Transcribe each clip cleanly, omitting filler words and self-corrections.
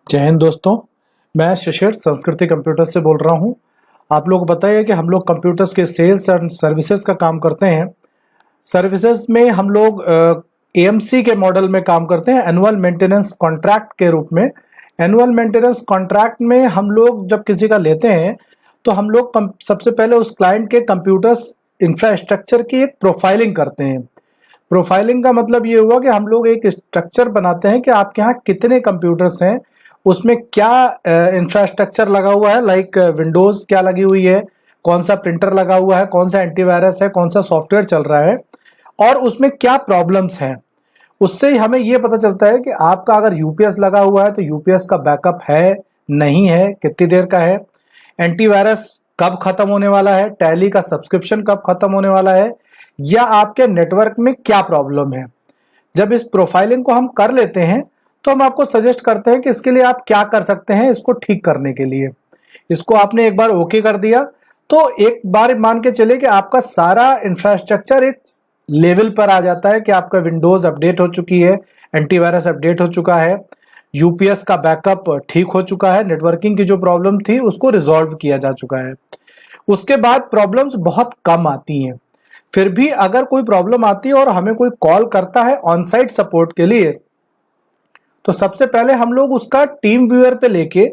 जय हिंद दोस्तों। मैं शिशिर संस्कृति कंप्यूटर्स से बोल रहा हूं। आप लोग को बताइए कि हम लोग कंप्यूटर्स के सेल्स एंड सर्विसेज का काम करते हैं। सर्विसेज में हम लोग एएमसी के मॉडल में काम करते हैं, एनुअल मेंटेनेंस कॉन्ट्रैक्ट के रूप में। एनुअल मेंटेनेंस कॉन्ट्रैक्ट में हम लोग जब किसी का लेते हैं तो हम लोग सबसे पहले उस क्लाइंट के कंप्यूटर्स इंफ्रास्ट्रक्चर की एक प्रोफाइलिंग करते हैं। प्रोफाइलिंग का मतलब ये हुआ कि हम लोग एक स्ट्रक्चर बनाते हैं कि आपके यहाँ कितने कंप्यूटर्स हैं, उसमें क्या इंफ्रास्ट्रक्चर लगा हुआ है, लाइक विंडोज क्या लगी हुई है, कौन सा प्रिंटर लगा हुआ है, कौन सा एंटीवायरस है, कौन सा सॉफ्टवेयर चल रहा है और उसमें क्या प्रॉब्लम्स हैं। उससे ही हमें ये पता चलता है कि आपका अगर यूपीएस लगा हुआ है तो यूपीएस का बैकअप है, नहीं है, कितनी देर का है, एंटीवायरस कब खत्म होने वाला है, टैली का सब्सक्रिप्शन कब खत्म होने वाला है, या आपके नेटवर्क में क्या प्रॉब्लम है। जब इस प्रोफाइलिंग को हम कर लेते हैं तो हम आपको सजेस्ट करते हैं कि इसके लिए आप क्या कर सकते हैं इसको ठीक करने के लिए। इसको आपने एक बार ओके कर दिया तो एक बार मान के चले कि आपका सारा इंफ्रास्ट्रक्चर एक लेवल पर आ जाता है कि आपका विंडोज अपडेट हो चुकी है, एंटीवायरस अपडेट हो चुका है, यूपीएस का बैकअप ठीक हो चुका है, नेटवर्किंग की जो प्रॉब्लम थी उसको रिजॉल्व किया जा चुका है। उसके बाद प्रॉब्लम्स बहुत कम आती हैं। फिर भी अगर कोई प्रॉब्लम आती है और हमें कोई कॉल करता है ऑन साइट सपोर्ट के लिए, तो सबसे पहले हम लोग उसका टीम व्यूअर पे लेके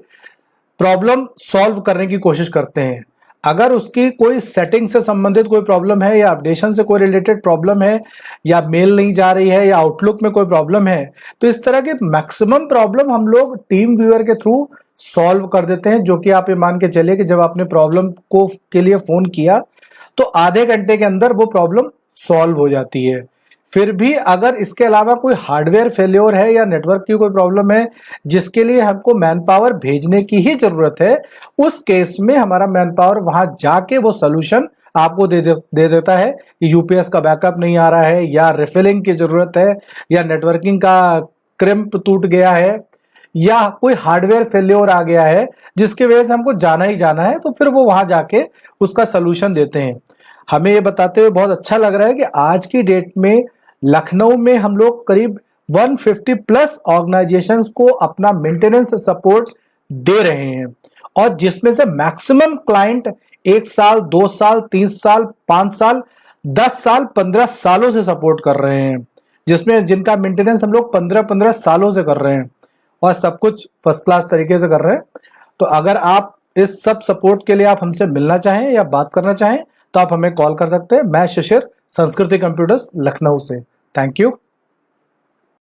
प्रॉब्लम सॉल्व करने की कोशिश करते हैं। अगर उसकी कोई सेटिंग से संबंधित कोई प्रॉब्लम है या अपडेशन से कोई रिलेटेड प्रॉब्लम है या मेल नहीं जा रही है या आउटलुक में कोई प्रॉब्लम है, तो इस तरह के मैक्सिमम प्रॉब्लम हम लोग टीम व्यूअर के थ्रू सॉल्व कर देते हैं। जो कि आप ये मान के चलिए कि जब आपने प्रॉब्लम को के लिए फोन किया तो आधे घंटे के अंदर वो प्रॉब्लम सॉल्व हो जाती है। फिर भी अगर इसके अलावा कोई हार्डवेयर फेल्योर है या नेटवर्क की कोई प्रॉब्लम है जिसके लिए हमको मैन पावर भेजने की ही जरूरत है, उस केस में हमारा मैन पावर वहां जाके वो सोल्यूशन आपको दे देता है कि यूपीएस का बैकअप नहीं आ रहा है, या रिफिलिंग की जरूरत है, या नेटवर्किंग का क्रिम्प टूट गया है, या कोई हार्डवेयर फेल्योर आ गया है जिसकी वजह से हमको जाना ही जाना है, तो फिर वो वहां जाके उसका सोल्यूशन देते हैं। हमें ये बताते हुए बहुत अच्छा लग रहा है कि आज की डेट में लखनऊ में हम लोग करीब 150 प्लस ऑर्गेनाइजेशंस को अपना मेंटेनेंस सपोर्ट दे रहे हैं, और जिसमें से मैक्सिमम क्लाइंट 1 साल 2 साल 3 साल 5 साल 10 साल 15 सालों से सपोर्ट कर रहे हैं, जिसमें जिनका मेंटेनेंस हम लोग 15-15 सालों से कर रहे हैं और सब कुछ फर्स्ट क्लास तरीके से कर रहे हैं। तो अगर आप इस सब सपोर्ट के लिए आप हमसे मिलना चाहें या बात करना चाहें तो आप हमें कॉल कर सकते हैं। मैं शिशिर, संस्कृति कंप्यूटर्स, लखनऊ से। Thank you.